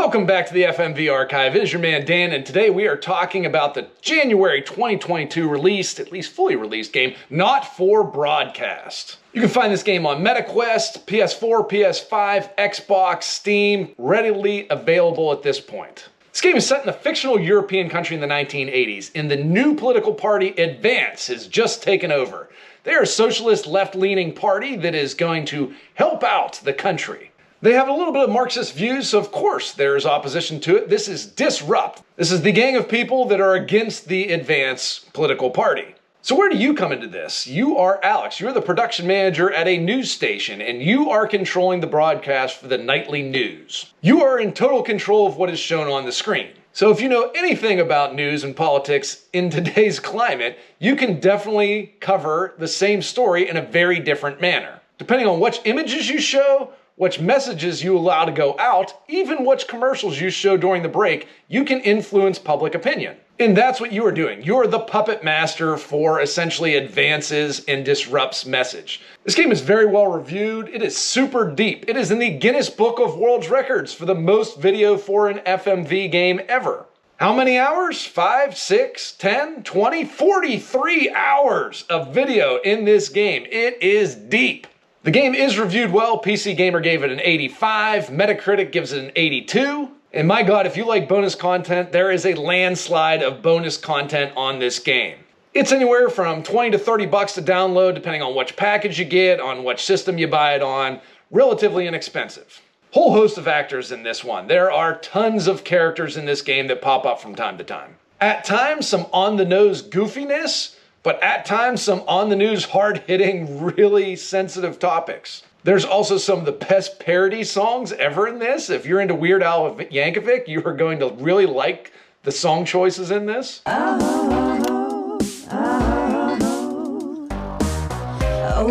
Welcome back to the FMV Archive. It is your man Dan, and today we are talking about the January 2022 released, at least fully released game, Not for Broadcast. You can find this game on MetaQuest, PS4, PS5, Xbox, Steam, readily available at this point. This game is set in a fictional European country in the 1980s, and the new political party Advance has just taken over. They are a socialist left-leaning party that is going to help out the country. They have a little bit of Marxist views, so of course there's opposition to it. This is Disrupt. This is the gang of people that are against the Advance political party. So where do you come into this? You are Alex. You're the production manager at a news station, and you are controlling the broadcast for the nightly news. You are in total control of what is shown on the screen. So if you know anything about news and politics in today's climate, you can definitely cover the same story in a very different manner. Depending on which images you show, which messages you allow to go out, even which commercials you show during the break, you can influence public opinion. And that's what you are doing. You're the puppet master for essentially Advance's and Disrupt's message. This game is very well reviewed. It is super deep. It is in the Guinness Book of World Records for the most video for an FMV game ever. How many hours? 5, 6, 10, 20, 43 hours of video in this game. It is deep. The game is reviewed well. PC Gamer gave it an 85. Metacritic gives it an 82. And my God, if you like bonus content, there is a landslide of bonus content on this game. It's anywhere from 20 to 30 bucks to download, depending on which package you get, on which system you buy it on. Relatively inexpensive. Whole host of actors in this one. There are tons of characters in this game that pop up from time to time. At times, some on-the-nose goofiness, but at times some on-the-news, hard-hitting, really sensitive topics. There's also some of the best parody songs ever in this. If you're into Weird Al Yankovic, you are going to really like the song choices in this. Oh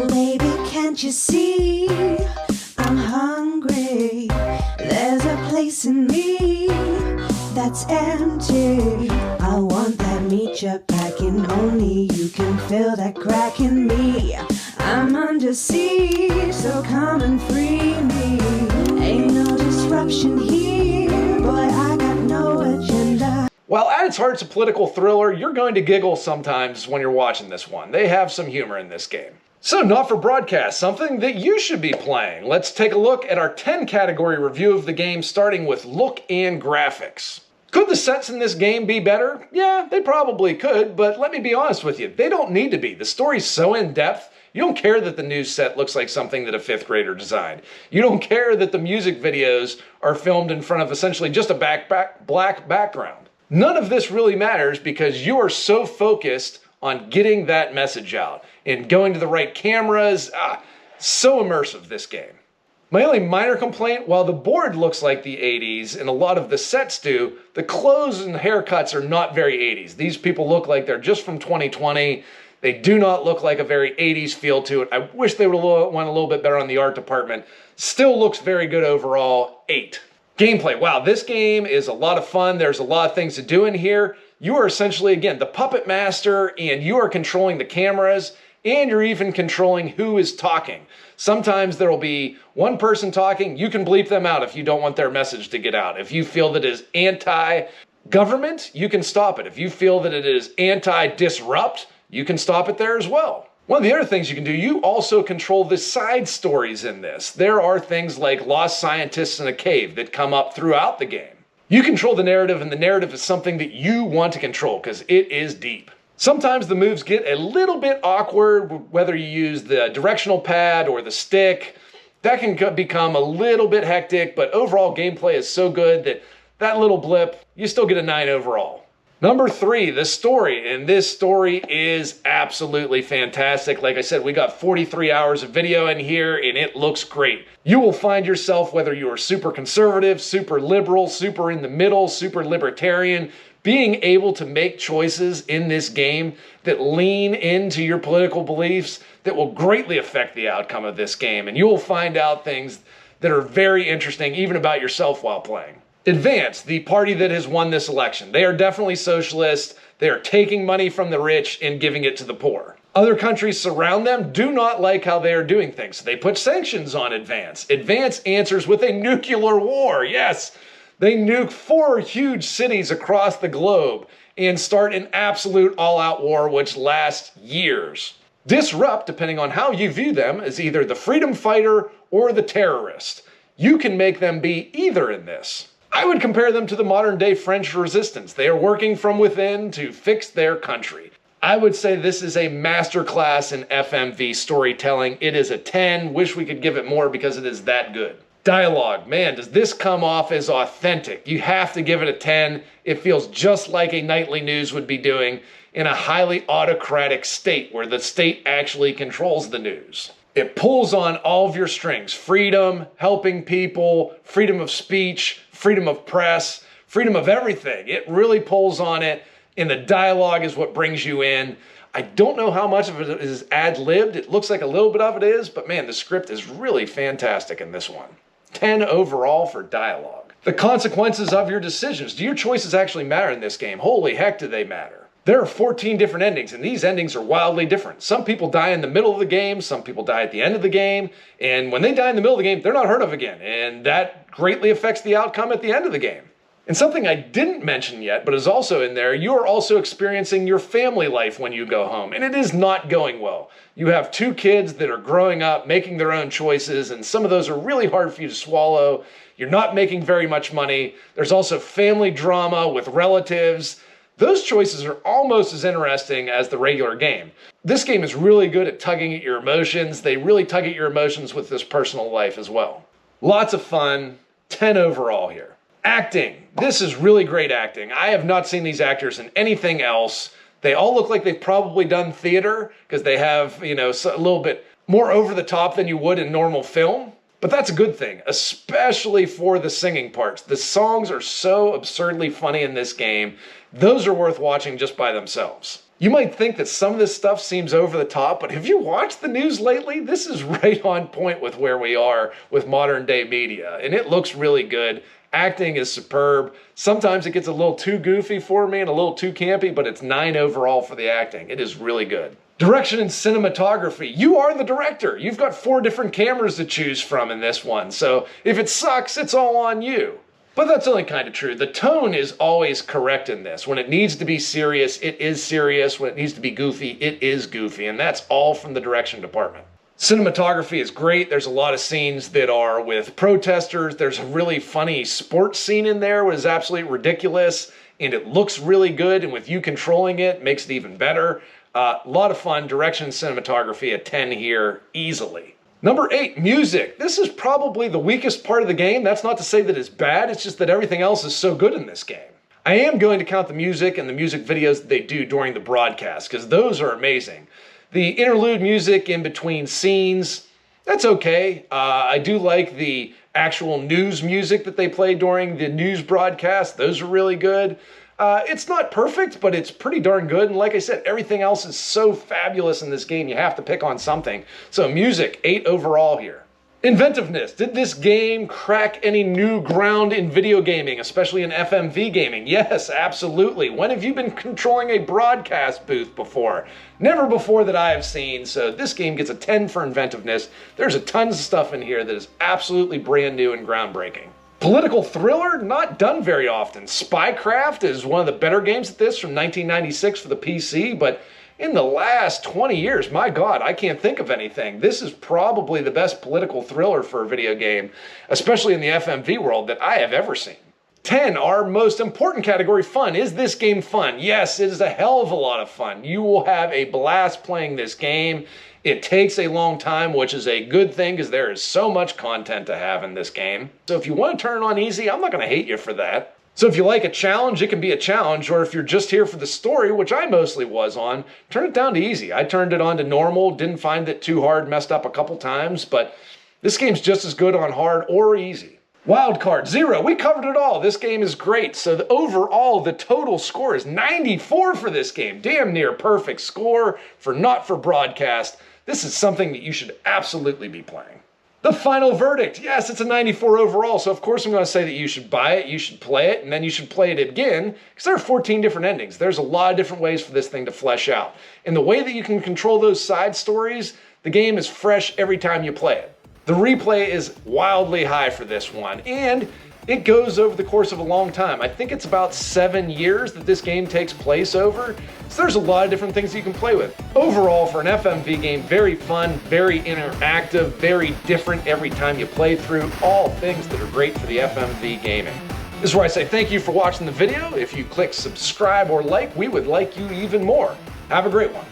baby, can't you see I'm hungry? There's a place in me that's empty. I want that meat you're packing, only you can fill that crack in me. I'm under siege, so come and free me. Ain't no disruption here, boy, I got no agenda. While at its heart it's a political thriller, you're going to giggle sometimes when you're watching this one. They have some humor in this game. So Not for Broadcast, something that you should be playing. Let's take a look at our 10 category review of the game, starting with look and graphics. Could the sets in this game be better? Yeah, they probably could, but let me be honest with you, they don't need to be. The story's so in-depth, you don't care that the news set looks like something that a 5th grader designed. You don't care that the music videos are filmed in front of essentially just a black background. None of this really matters because you are so focused on getting that message out and going to the right cameras. So immersive, this game. My only minor complaint, while the board looks like the 80s and a lot of the sets do, the clothes and haircuts are not very 80s. These people look like they're just from 2020. They do not look like a very 80s feel to it. I wish they would have went a little bit better on the art department. Still looks very good overall. 8. Gameplay. Wow, this game is a lot of fun. There's a lot of things to do in here. You are essentially, again, the puppet master, and you are controlling the cameras, and you're even controlling who is talking. Sometimes there will be one person talking. You can bleep them out if you don't want their message to get out. If you feel that it is anti-government, you can stop it. If you feel that it is anti-disrupt, you can stop it there as well. One of the other things you can do, you also control the side stories in this. There are things like lost scientists in a cave that come up throughout the game. You control the narrative, and the narrative is something that you want to control because it is deep. Sometimes the moves get a little bit awkward, whether you use the directional pad or the stick. That can become a little bit hectic, but overall gameplay is so good that that little blip, you still get a 9 overall. Number 3, the story, and this story is absolutely fantastic. Like I said, we got 43 hours of video in here, and it looks great. You will find yourself, whether you are super conservative, super liberal, super in the middle, super libertarian, being able to make choices in this game that lean into your political beliefs that will greatly affect the outcome of this game. And you will find out things that are very interesting, even about yourself while playing. Advance, the party that has won this election. They are definitely socialist. They are taking money from the rich and giving it to the poor. Other countries surround them, do not like how they are doing things. So they put sanctions on Advance. Advance answers with a nuclear war. Yes, They nuke 4 huge cities across the globe and start an absolute all-out war which lasts years. Disrupt, depending on how you view them, is either the freedom fighter or the terrorist. You can make them be either in this. I would compare them to the modern-day French resistance. They are working from within to fix their country. I would say this is a masterclass in FMV storytelling. It is a 10. Wish we could give it more because it is that good. Dialogue, man, does this come off as authentic? You have to give it a 10. It feels just like a nightly news would be doing in a highly autocratic state where the state actually controls the news. It pulls on all of your strings: freedom, helping people, freedom of speech, freedom of press, freedom of everything. It really pulls on it, and the dialogue is what brings you in. I don't know how much of it is ad-libbed. It looks like a little bit of it is, but man, the script is really fantastic in this one. 10 overall for dialogue. The consequences of your decisions. Do your choices actually matter in this game? Holy heck, do they matter. There are 14 different endings, and these endings are wildly different. Some people die in the middle of the game, some people die at the end of the game, and when they die in the middle of the game, they're not heard of again, and that greatly affects the outcome at the end of the game. And something I didn't mention yet, but is also in there, you are also experiencing your family life when you go home, and it is not going well. You have 2 kids that are growing up, making their own choices, and some of those are really hard for you to swallow. You're not making very much money. There's also family drama with relatives. Those choices are almost as interesting as the regular game. This game is really good at tugging at your emotions. They really tug at your emotions with this personal life as well. Lots of fun, 10 overall here. Acting. This is really great acting. I have not seen these actors in anything else. They all look like they've probably done theater because they have, a little bit more over the top than you would in normal film. But that's a good thing, especially for the singing parts. The songs are so absurdly funny in this game. Those are worth watching just by themselves. You might think that some of this stuff seems over the top, but have you watched the news lately? This is right on point with where we are with modern day media, and it looks really good. Acting is superb. Sometimes it gets a little too goofy for me and a little too campy, but it's 9 overall for the acting. It is really good. Direction and cinematography. You are the director. You've got 4 different cameras to choose from in this one, so if it sucks, it's all on you. But that's only kind of true. The tone is always correct in this. When it needs to be serious, it is serious. When it needs to be goofy, it is goofy, and that's all from the direction department. Cinematography is great. There's a lot of scenes that are with protesters. There's a really funny sports scene in there, which is absolutely ridiculous, and it looks really good, and with you controlling it, makes it even better. A lot of fun. Direction and cinematography, a 10 here, easily. Number 8, music. This is probably the weakest part of the game. That's not to say that it's bad, it's just that everything else is so good in this game. I am going to count the music and the music videos that they do during the broadcast, because those are amazing. The interlude music in between scenes, that's okay. I do like the actual news music that they play during the news broadcast. Those are really good. It's not perfect, but it's pretty darn good. And like I said, everything else is so fabulous in this game, you have to pick on something. So music, 8 overall here. Inventiveness. Did this game crack any new ground in video gaming, especially in FMV gaming? Yes, absolutely. When have you been controlling a broadcast booth before? Never before that I have seen, so this game gets a 10 for inventiveness. There's a tons of stuff in here that is absolutely brand new and groundbreaking. Political thriller, not done very often. Spycraft is one of the better games at this from 1996 for the PC, but in the last 20 years, my God, I can't think of anything. This is probably the best political thriller for a video game, especially in the FMV world, that I have ever seen. 10, our most important category, fun. Is this game fun? Yes, it is a hell of a lot of fun. You will have a blast playing this game. It takes a long time, which is a good thing because there is so much content to have in this game. So if you want to turn it on easy, I'm not going to hate you for that. So if you like a challenge, it can be a challenge, or if you're just here for the story, which I mostly was on, turn it down to easy. I turned it on to normal, didn't find it too hard, messed up a couple times, but this game's just as good on hard or easy. Wildcard, 0. We covered it all. This game is great. So overall, the total score is 94 for this game. Damn near perfect score for not for broadcast. This is something that you should absolutely be playing. The final verdict. Yes, it's a 94 overall, so of course I'm going to say that you should buy it, you should play it, and then you should play it again, because there are 14 different endings. There's a lot of different ways for this thing to flesh out. And the way that you can control those side stories, the game is fresh every time you play it. The replay is wildly high for this one, and It goes over the course of a long time. I think it's about 7 years that this game takes place over, so there's a lot of different things you can play with. Overall, for an FMV game, very fun, very interactive, very different every time you play through, all things that are great for the FMV gaming. This is where I say thank you for watching the video. If you click subscribe or like, we would like you even more. Have a great one.